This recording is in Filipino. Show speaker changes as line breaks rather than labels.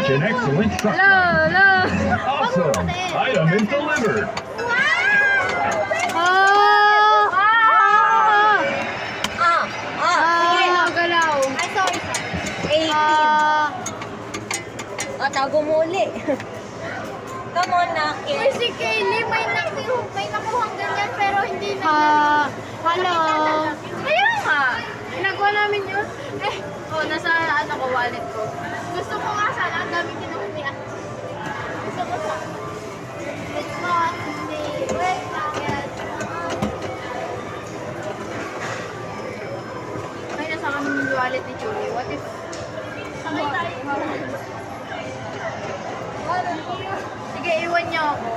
Such an excellent truck.
Hello.
Awesome. Item is delivered.
Galaw.
Ay, sorry. 18. Tago mo uli. Come on na,
Uy,
kid.
si Kaylee, may nakuhang ganyan pero hindi na.
Hello.
Kaya nga. Ginagawa namin yun. Nasa wallet ko. Gusto ko nga sana, ang dami kinukuha. Gusto ko sa. It's not me. Wait lang yan. Ay, nasa kami yung wallet ni Julie. What if... Sakay tayo. Sige, iwan niyo ako.